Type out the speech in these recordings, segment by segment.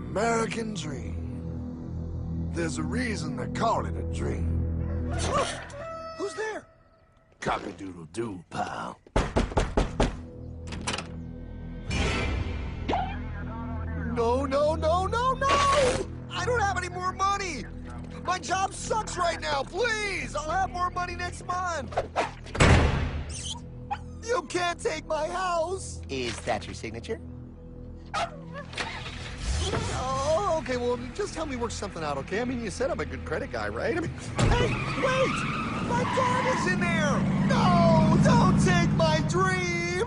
American dream. There's a reason they call it a dream. Who's there? Cock-a-doodle-doo, pal. No, no, no, no, no! I don't have any more money! My job sucks right now, please! I'll have more money next month! You can't take my house! Is that your signature? Oh, okay, well, just help me work something out, okay? I mean, you said I'm a good credit guy, right? I mean, hey, wait! My dog is in there! No, don't take my dream!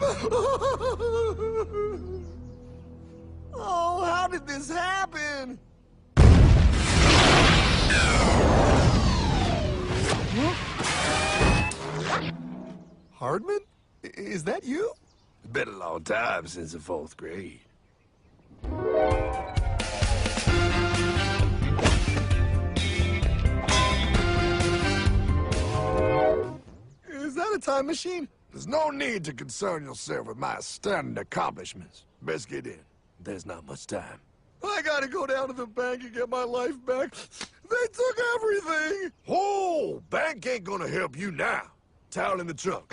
Oh, how did this happen? Hardman? Is that you? It's been a long time since the 4th grade. Is that a time machine? There's no need to concern yourself with my astounding accomplishments. Best get in. There's not much time. I gotta go down to the bank and get my life back. They took everything! Oh, bank ain't gonna help you now. Towel in the trunk.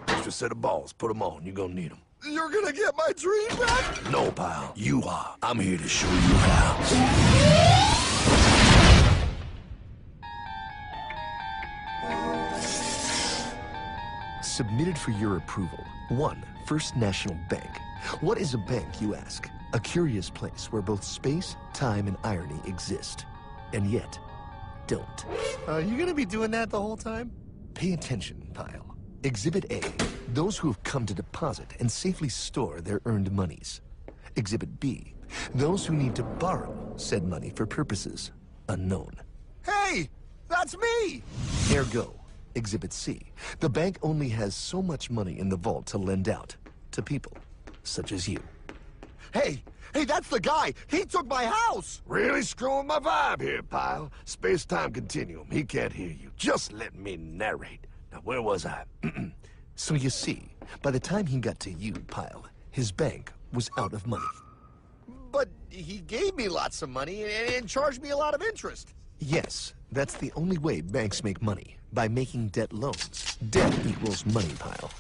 Extra set of balls. Put them on. You're gonna need them. You're gonna get my dream back? No, pal. You are. I'm here to show you how. Submitted for your approval. 1. First National Bank. What is a bank, you ask? A curious place where both space, time, and irony exist. And yet, don't. Are you gonna be doing that the whole time? Pay attention, pile. Exhibit A. Those who have come to deposit and safely store their earned monies. Exhibit B. Those who need to borrow said money for purposes unknown. Hey! That's me! Ergo, Exhibit C. The bank only has so much money in the vault to lend out to people such as you. Hey! Hey, that's the guy! He took my house! Really screwing my vibe here, pal. Space-time continuum. He can't hear you. Just let me narrate. Now, where was I? So you see, by the time he got to you, pile, his bank was out of money. But he gave me lots of money and charged me a lot of interest. Yes, that's the only way banks make money, by making debt loans. Debt equals money, pile.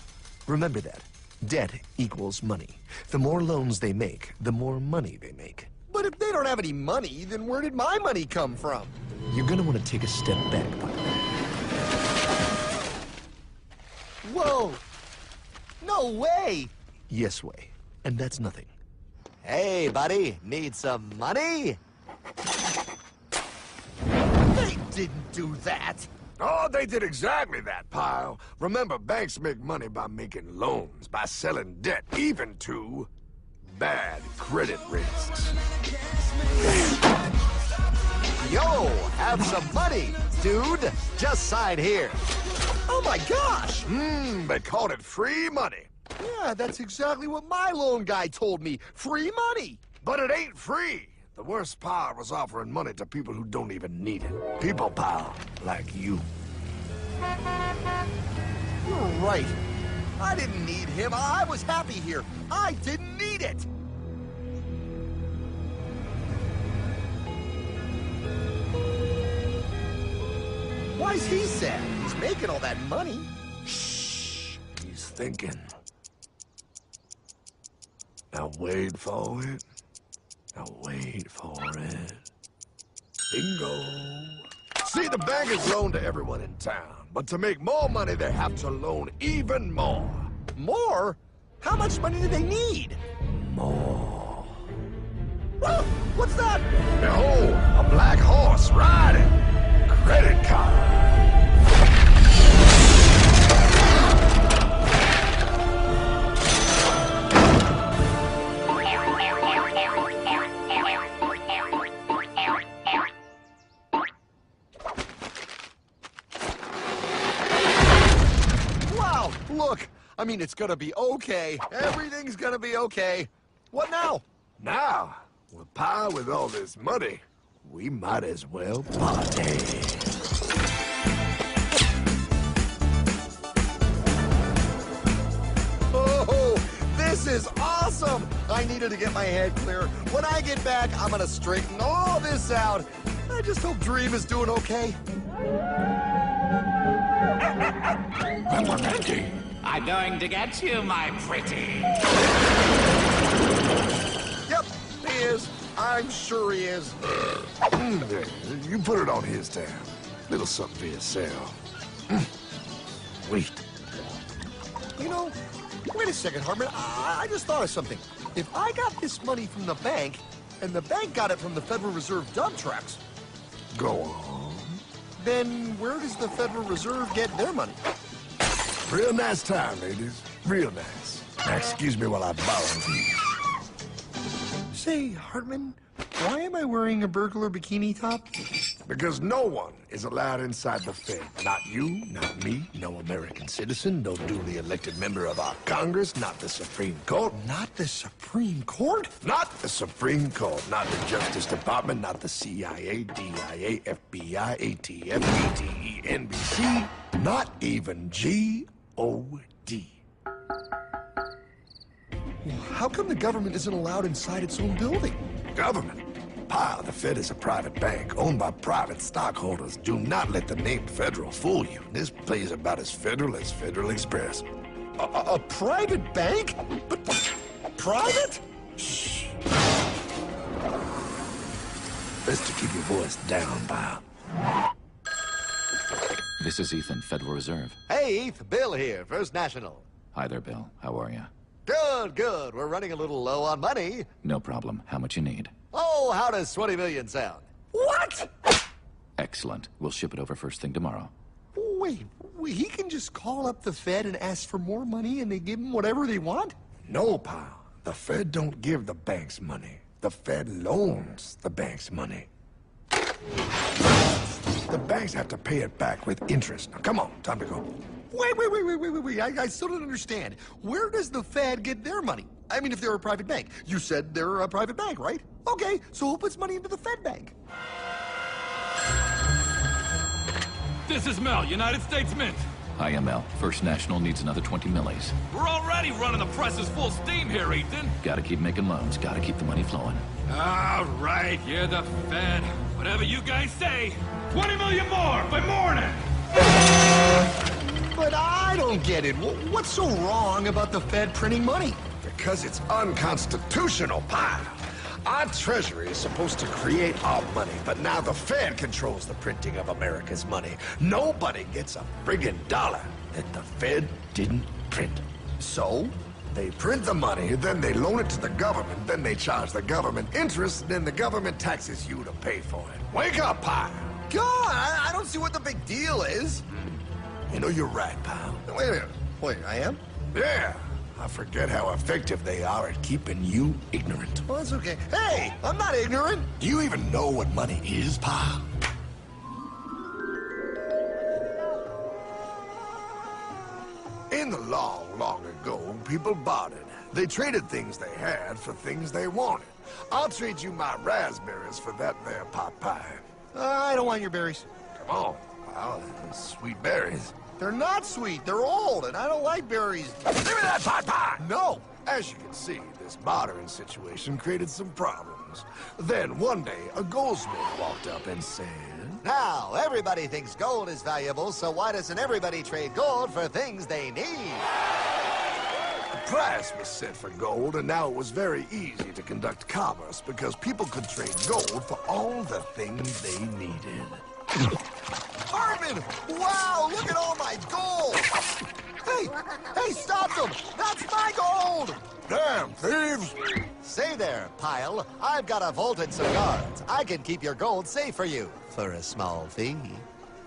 Remember that. Debt equals money. The more loans they make, the more money they make. But if they don't have any money, then where did my money come from? You're gonna want to take a step back, pile. Whoa! No way! Yes way. And that's nothing. Hey, buddy, need some money? They didn't do that! Oh, they did exactly that, pal. Remember, banks make money by making loans, by selling debt, even to bad credit risks. Yo, have some money, dude. Just sign here. Oh my gosh! They called it free money. Yeah, that's exactly what my loan guy told me. Free money! But it ain't free. The worst part was offering money to people who don't even need it. People, pal, like you. You're right. I didn't need him. I was happy here. I didn't need it. Why's he sad? He's making all that money. Shh. He's thinking. Now wait for it. Now wait for it. Bingo. See, the bank is loaned to everyone in town, but to make more money, they have to loan even more. More? How much money do they need? More. Whoa, what's that? Behold, a black horse riding. Credit card. Look, I mean, it's gonna be okay. Everything's gonna be okay. What now? Now, with power with all this money, we might as well party. Oh, this This is awesome! I needed to get my head clear. When I get back, I'm gonna straighten all this out. I just hope Dream is doing okay. I'm going to get you, my pretty. Yep, he is. I'm sure he is. You put it on his tab. Little something for yourself. Wait. You know, wait a second, Hartman. I just thought of something. If I got this money from the bank, and the bank got it from the Federal Reserve dump trucks, Go on. then where does the Federal Reserve get their money? Real nice time, ladies. Real nice. Now, excuse me while I borrow these. Say, Hartman, why am I wearing a burglar bikini top? Because no one is allowed inside the Fed. Not you, not me, no American citizen, no duly elected member of our Congress, not the Supreme Court. Not the Supreme Court? Not the Supreme Court, not the Justice Department, not the CIA, DIA, FBI, ATF, ATE, NBC, not even G.O.D. How come the government isn't allowed inside its own building? Government? Pile, the Fed is a private bank owned by private stockholders. Do not let the name Federal fool you. This place is about as federal as Federal Express. A private bank? But private? Shh. Best to keep your voice down, pal. This is Ethan, Federal Reserve. Hey, Eth, Bill here, First National. Hi there, Bill. How are you? Good, good. We're running a little low on money. No problem. How much you need? Oh, how does 20 million sound? What? Excellent. We'll ship it over first thing tomorrow. Wait, he can just call up the Fed and ask for more money and they give him whatever they want? No, pal. The Fed don't give the banks money. The Fed loans the banks money. The banks have to pay it back with interest. Now, come on, time to go. Wait. I still don't understand. Where does the Fed get their money? I mean, if they're a private bank. You said they're a private bank, right? Okay, so who puts money into the Fed bank? This is Mel, United States Mint. Hi, ML. First National needs another 20 millis. We're already running the presses full steam here, Ethan. Gotta keep making loans. Gotta keep the money flowing. All right, you're the Fed. Whatever you guys say. 20 million more by morning. But I don't get it. What's so wrong about the Fed printing money? Because it's unconstitutional, pal. Our Treasury is supposed to create our money, but now the Fed controls the printing of America's money. Nobody gets a friggin' dollar that the Fed didn't print. So? They print the money, then they loan it to the government, then they charge the government interest, then the government taxes you to pay for it. Wake up, pal! God, I don't see what the big deal is. You know, you're right, pal. Wait a minute. Wait, I am? Yeah, I forget how effective they are at keeping you ignorant. Well, that's okay. Hey, I'm not ignorant. Do you even know what money is, pal? In the long, long ago, people bartered. They traded things they had for things they wanted. I'll trade you my raspberries for that there pot pie. I don't want your berries. Come on, pal, sweet berries. They're not sweet. They're old, and I don't like berries. Give me that pot pie! No. As you can see, this bartering situation created some problems. Then one day, a goldsmith walked up and said, Now, everybody thinks gold is valuable, so why doesn't everybody trade gold for things they need? a price was set for gold, and now it was very easy to conduct commerce because people could trade gold for all the things they needed. Hartman! Wow, look at all my gold! Hey, stop them! That's my gold! Damn thieves! Say there, Pile. I've got a vault and some guards. I can keep your gold safe for you for a small fee.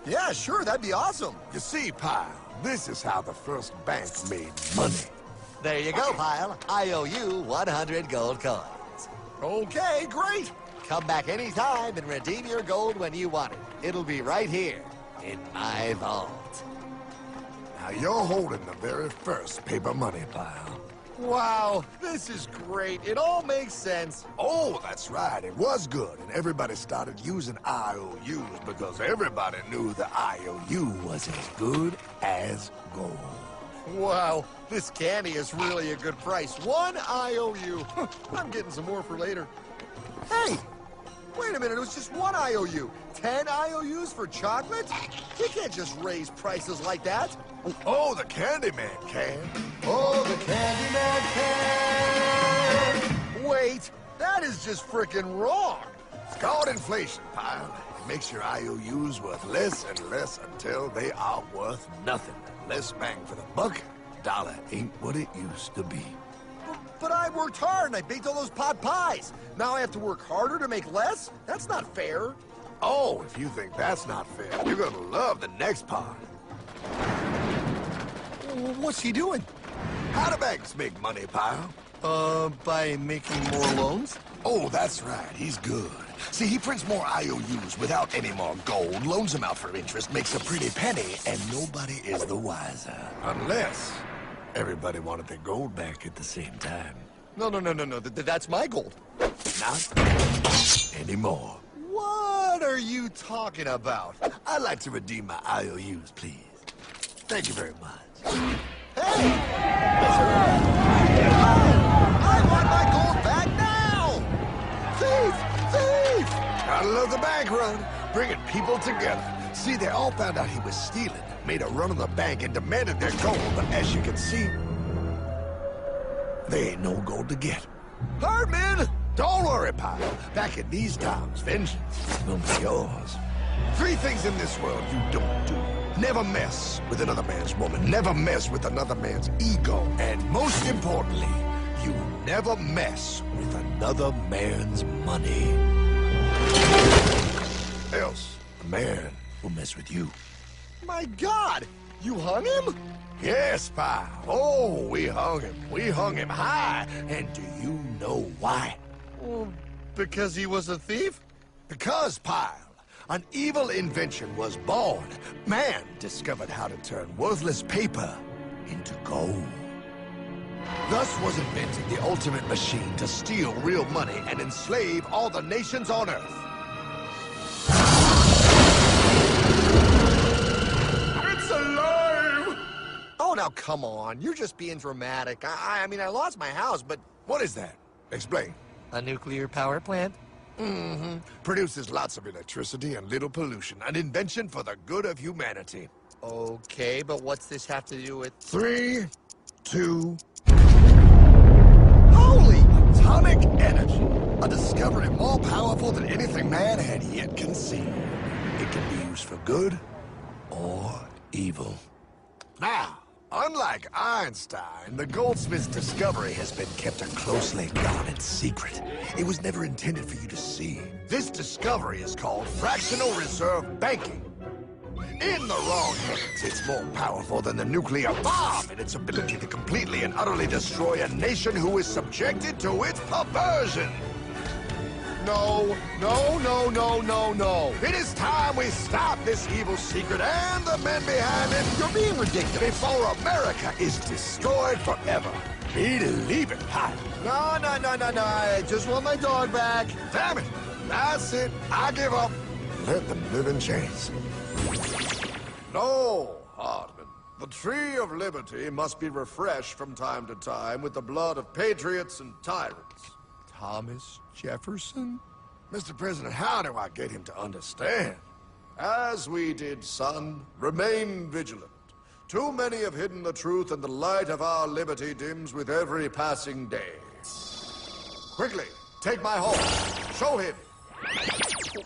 Yeah, sure, that'd be awesome. You see, Pile, this is how the first bank made money. There you go, Pile. I owe you 100 gold coins. Okay, great. Come back anytime and redeem your gold when you want it. It'll be right here in my vault. Now you're holding the very first paper money, Pile. Wow, this is great. It all makes sense. Oh, that's right. It was good, and everybody started using IOUs because everybody knew the IOU was as good as gold. Wow, this candy is really a good price. 1 IOU. I'm getting some more for later. Hey, wait a minute, it was just 1 IOU. 10 IOUs for chocolate? You can't just raise prices like that. Oh, the Candyman can. Oh, the Candyman can. Wait, that is just frickin' wrong. It's called inflation, pal. It makes your IOUs worth less and less until they are worth nothing. Less bang for the buck. Dollar ain't what it used to be. But I worked hard and I baked all those pot pies. Now I have to work harder to make less? That's not fair. Oh, if you think that's not fair, you're gonna love the next part. What's he doing? How do banks make money, pal? By making more loans? Oh, that's right. He's good. See, he prints more IOUs without any more gold, loans them out for interest, makes a pretty penny, and nobody is the wiser. Unless everybody wanted their gold back at the same time. No. That's my gold. Not anymore. What are you talking about? I'd like to redeem my IOUs, please. Thank you very much. Hey! I want my gold back now! Thief! Thief! Gotta love the bank run, bringing people together. See, they all found out he was stealing, made a run on the bank, and demanded their gold. But as you can see, there ain't no gold to get. Herdman! Don't worry, pal. Back in these times, vengeance will be yours. 3 things in this world you don't do. Never mess with another man's woman. Never mess with another man's ego. And most importantly, you never mess with another man's money. Else, the man will mess with you. My God! You hung him? Yes, pal. Oh, we hung him. We hung him high. And do you know why? Well, because he was a thief? Because, pal, an evil invention was born. Man discovered how to turn worthless paper into gold. Thus was invented the ultimate machine to steal real money and enslave all the nations on Earth. It's alive! Oh, now come on. You're just being dramatic. I mean, I lost my house, but... What is that? Explain. A nuclear power plant? Mm-hmm. Produces lots of electricity and little pollution. An invention for the good of humanity. Okay, but what's this have to do with... 3, 2... Holy! Atomic energy. A discovery more powerful than anything man had yet conceived. It can be used for good or evil. Now, unlike Einstein, the goldsmith's discovery has been kept a closely guarded secret. It was never intended for you to see. This discovery is called fractional reserve banking. In the wrong hands, it's more powerful than the nuclear bomb in its ability to completely and utterly destroy a nation who is subjected to its perversion. No. It is time we stop this evil secret and the men behind it. You're being ridiculous. Before America is destroyed forever. Believe it, pal. No. I just want my dog back. Damn it. That's it. I give up. Let them live in chains. No, Hardman. The tree of liberty must be refreshed from time to time with the blood of patriots and tyrants. Thomas Jefferson? Mr. President, how do I get him to understand? As we did, son, remain vigilant. Too many have hidden the truth, and the light of our liberty dims with every passing day. Quickly, take my horse. Show him.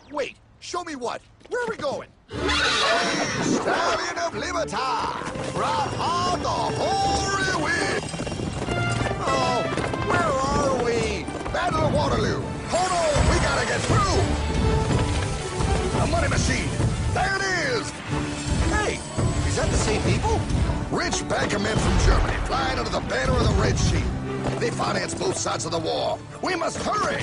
Wait, show me what? Where are we going? Stallion of Liberty! Brought on the hoary wind! Oh, where are we? Battle of Waterloo! Hold on, we gotta get through! A money machine! There it is! Hey, is that the same people? Rich banker men from Germany flying under the banner of the Red Shield. They finance both sides of the war. We must hurry!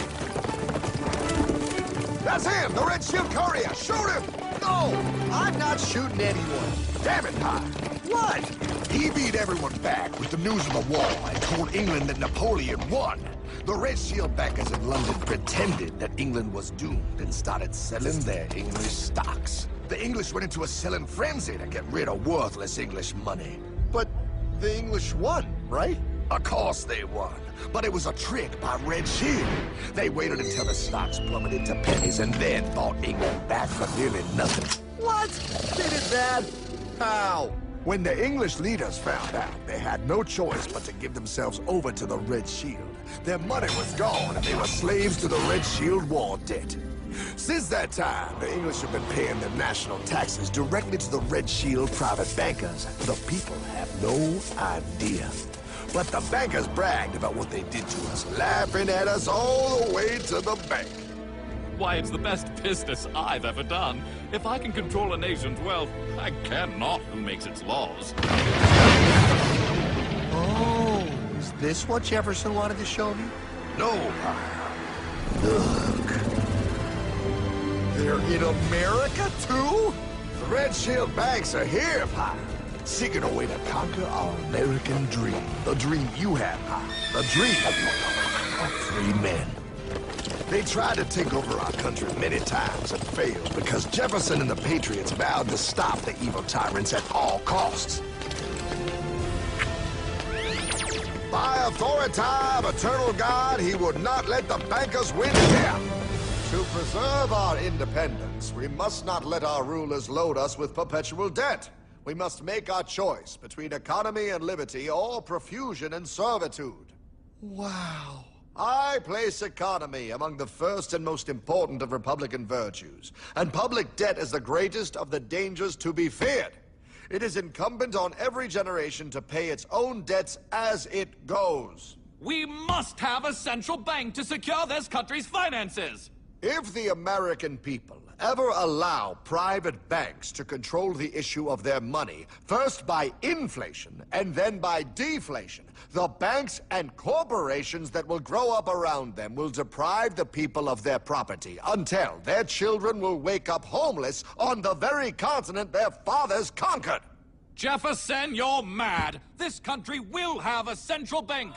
That's him, the Red Shield courier! Shoot him! No, I'm not shooting anyone. Damn it, Pop! What? He beat everyone back with the news of the war and told England that Napoleon won. The Red Shield backers in London pretended that England was doomed and started selling their English stocks. The English went into a selling frenzy to get rid of worthless English money. But The English won, right? Of course they won. But it was a trick by Red Shield. They waited until the stocks plummeted to pennies and then bought England back for nearly nothing. What? They did that? How? When the English leaders found out, they had no choice but to give themselves over to the Red Shield. Their money was gone, and they were slaves to the Red Shield war debt. Since that time, the English have been paying their national taxes directly to the Red Shield private bankers. The people have no idea. But the bankers bragged about what they did to us, laughing at us all the way to the bank. Why, it's the best business I've ever done. If I can control a nation's wealth, I cannot who makes its laws. Oh, is this what Jefferson wanted to show me? No, look. They're in America, too? The Red Shield banks are here, Pyle, seeking a way to conquer our American dream. The dream you have, Pyle. The dream of free men. They tried to take over our country many times and failed because Jefferson and the Patriots vowed to stop the evil tyrants at all costs. By authority of eternal God, he would not let the bankers win here. To preserve our independence, we must not let our rulers load us with perpetual debt. We must make our choice between economy and liberty or profusion and servitude. Wow. I place economy among the first and most important of Republican virtues, and public debt is the greatest of the dangers to be feared. It is incumbent on every generation to pay its own debts as it goes. We must have a central bank to secure this country's finances. If the American people ever allow private banks to control the issue of their money, first by inflation and then by deflation, the banks and corporations that will grow up around them will deprive the people of their property until their children will wake up homeless on the very continent their fathers conquered. Jefferson, you're mad. This country will have a central bank.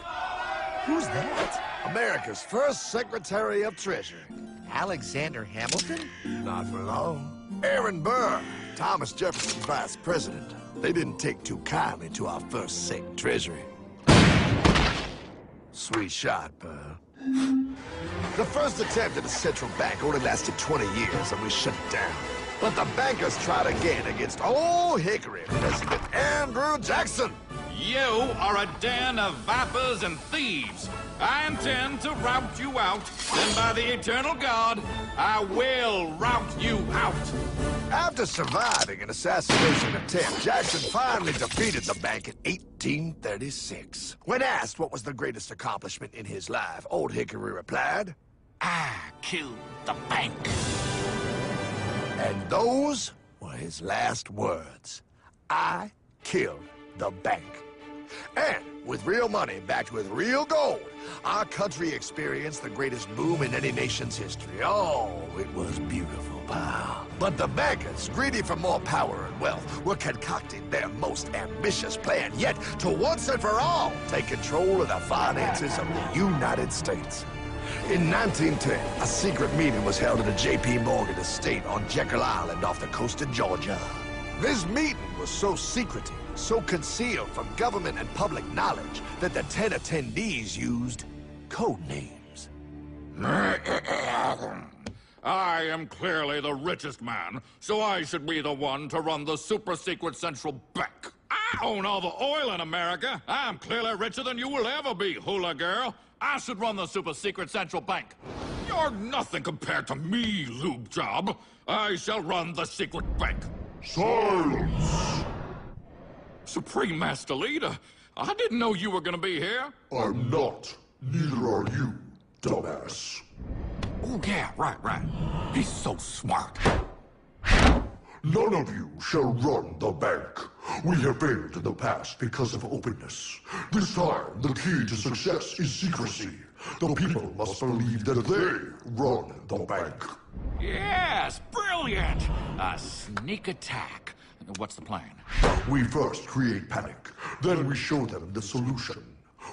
Who's that? America's first Secretary of Treasury. Alexander Hamilton? Not for long. Aaron Burr, Thomas Jefferson's vice president. They didn't take too kindly to our first Sec Treasury. Sweet shot, Burr. The first attempt at a central bank only lasted 20 years and we shut it down. But the bankers tried again against Old Hickory President Andrew Jackson. You are a den of vipers and thieves. I intend to rout you out, and by the eternal God, I will rout you out. After surviving an assassination attempt, Jackson finally defeated the bank in 1836. When asked what was the greatest accomplishment in his life, Old Hickory replied, I killed the bank. and those were his last words. I killed the bank. And with real money backed with real gold, our country experienced the greatest boom in any nation's history. Oh, it was beautiful, pal. But the bankers, greedy for more power and wealth, were concocting their most ambitious plan yet to once and for all take control of the finances of the United States. In 1910, a secret meeting was held at a J.P. Morgan estate on Jekyll Island off the coast of Georgia. This meeting was so secretive, so concealed from government and public knowledge that the 10 attendees used code names. I am clearly the richest man, so I should be the one to run the super-secret central bank. I own all the oil in America. I'm clearly richer than you will ever be, hula girl. I should run the super-secret central bank. You're nothing compared to me, lube job. I shall run the secret bank. Silence! Supreme Master Leader, I didn't know you were gonna be here. I'm not. Neither are you, dumbass. Oh, yeah, right. He's so smart. None of you shall run the bank. We have failed in the past because of openness. This time, the key to success is secrecy. The people must believe that they run the bank. Yes, brilliant! A sneak attack. What's the plan? We first create panic, then we show them the solution.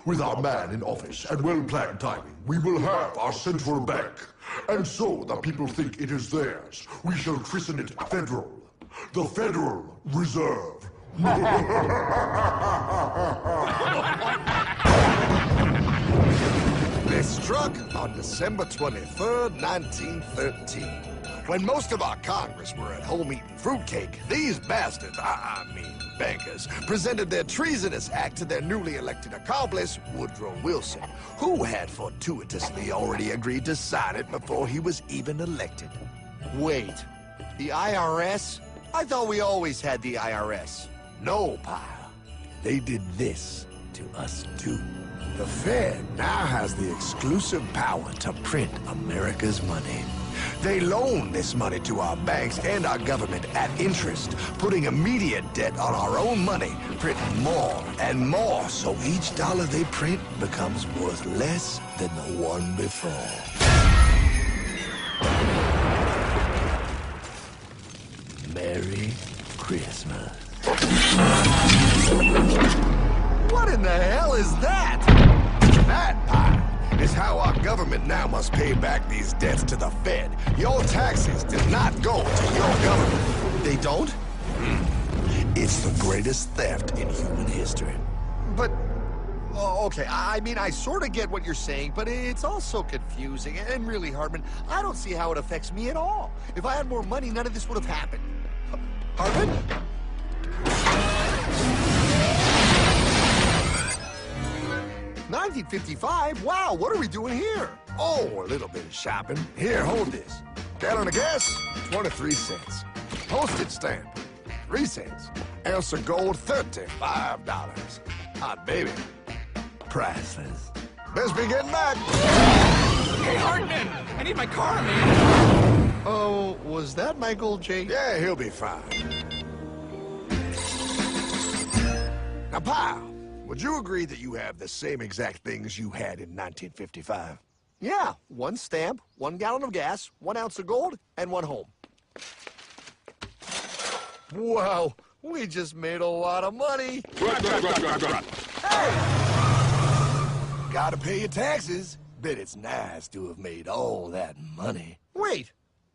With our man in office and well-planned timing, we will have our central bank. And so the people think it is theirs. We shall christen it Federal. The Federal Reserve They struck on December 23rd, 1913. When most of our Congress were at home eating fruitcake, these bastards, I mean bankers, presented their treasonous act to their newly elected accomplice, Woodrow Wilson, who had fortuitously already agreed to sign it before he was even elected. Wait, the IRS? I thought we always had the IRS. No, pal. They did this to us too. The Fed now has the exclusive power to print America's money. They loan this money to our banks and our government at interest, putting immediate debt on our own money, printing more and more, so each dollar they print becomes worth less than the one before. Merry Christmas. What in the hell is that? That, pal, is how our government now must pay back these debts to the Fed. Your taxes did not go to your government. They don't? It's the greatest theft in human history. But, okay, I mean, I sort of get what you're saying, but it's also confusing. And really, Hartman, I don't see how it affects me at all. If I had more money, none of this would have happened. Hartman? 1955? Wow, what are we doing here? Oh, a little bit of shopping. Here, hold this. Gallon of gas, 23 cents. Postage stamp, 3 cents. Ounce of gold, $35. Hot baby. Priceless. Best be getting back. Hey, Hartman! I need my car, man! Oh, was that Michael J? Yeah, he'll be fine. Now, pal, would you agree that you have the same exact things you had in 1955? Yeah, 1 stamp, 1 gallon of gas, 1 ounce of gold, and 1 home. Wow, we just made a lot of money. Gotta pay your taxes. Bet it's nice to have made all that money. Wait,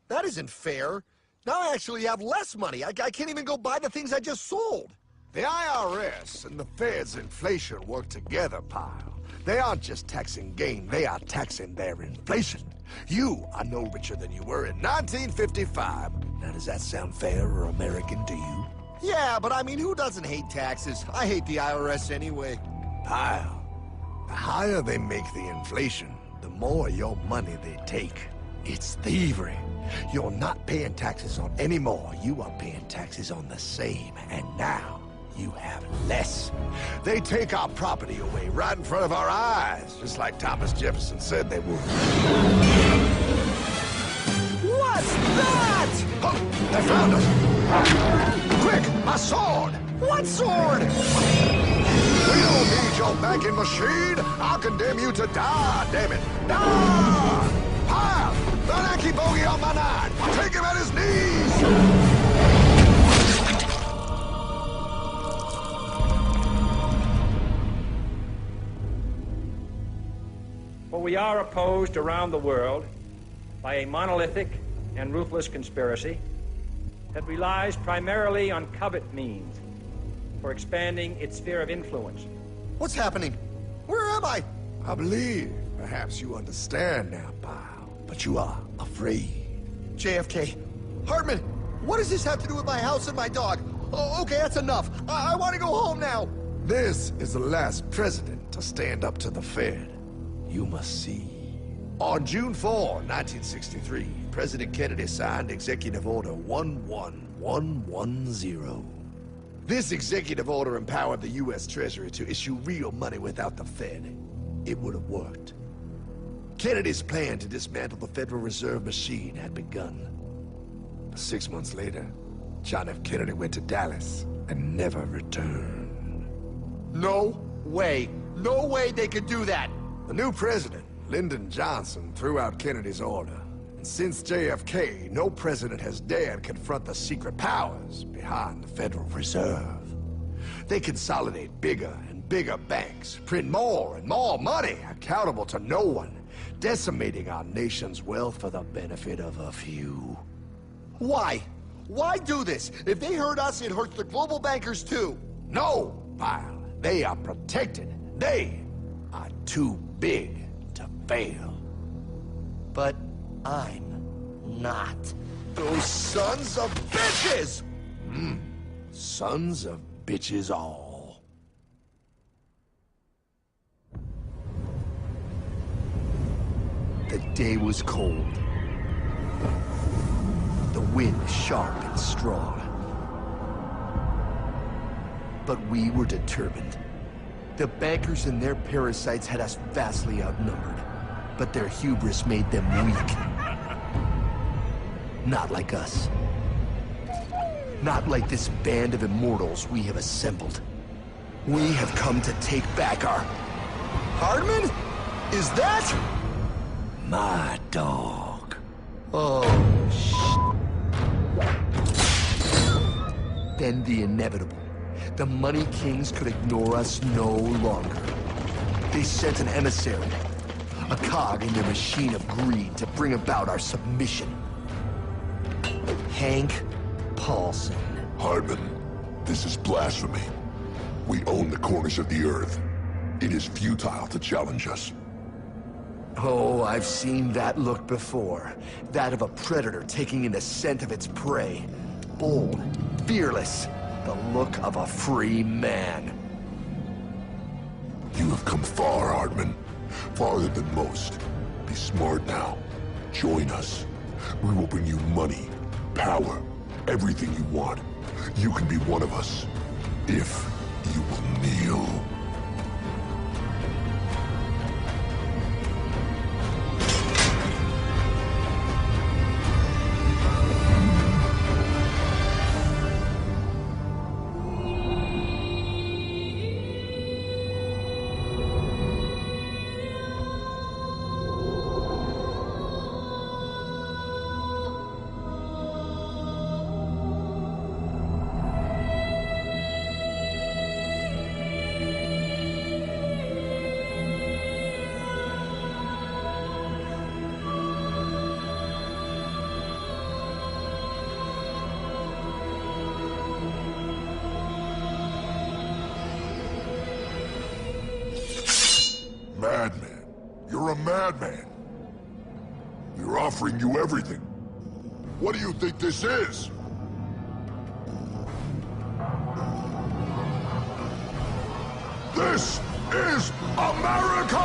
that isn't fair. Now I actually have less money. I can't even go buy the things I just sold. The IRS and the Fed's inflation work together, pal. They aren't just taxing gain, they are taxing their inflation. You are no richer than you were in 1955. Now, does that sound fair or American to you? Yeah, but I mean, who doesn't hate taxes? I hate the IRS anyway. Pal, the higher they make the inflation, the more your money they take. It's thievery. You're not paying taxes on any more. You are paying taxes on the same. And now, you have less. They take our property away right in front of our eyes, just like Thomas Jefferson said they would. What's that? Oh, they found us! Quick, my sword! What sword? We don't need your banking machine! I'll condemn you to die, damn it! Die! Pile! The lanky bogey on my 9! Take him at his knees! For we are opposed around the world by a monolithic and ruthless conspiracy that relies primarily on covert means for expanding its sphere of influence. What's happening? Where am I? I believe perhaps you understand now, pal, but you are afraid. JFK. Hartman, what does this have to do with my house and my dog? Oh, okay, that's enough. I want to go home now. This is the last president to stand up to the Fed. You must see. On June 4, 1963, President Kennedy signed Executive Order 11110. This executive order empowered the U.S. Treasury to issue real money without the Fed. It would have worked. Kennedy's plan to dismantle the Federal Reserve machine had begun. 6 months later, John F. Kennedy went to Dallas and never returned. No way. No way they could do that. The new president, Lyndon Johnson, threw out Kennedy's order. And since JFK, no president has dared confront the secret powers behind the Federal Reserve. They consolidate bigger and bigger banks, print more and more money, accountable to no one, decimating our nation's wealth for the benefit of a few. Why? Why do this? If they hurt us, it hurts the global bankers too. No, pal. They are protected. They are too big to fail. But I'm not. Those sons of bitches! Sons of bitches all. The day was cold. The wind sharp and strong. But we were determined. The bankers and their parasites had us vastly outnumbered, but their hubris made them weak. Not like us. Not like this band of immortals we have assembled. We have come to take back our... Hardman? Is that... My dog. Oh, Then the inevitable. The Money Kings could ignore us no longer. They sent an emissary, a cog in their machine of greed to bring about our submission. Hank Paulson. Hardman, this is blasphemy. We own the corners of the earth. It is futile to challenge us. Oh, I've seen that look before. That of a predator taking in the scent of its prey. Bold, fearless, the look of a free man. You have come far, Hardman. Farther than most. Be smart now. Join us. We will bring you money, power, everything you want. You can be one of us, if you will kneel. Madman. You're a madman. We're offering you everything. What do you think this is? This is America!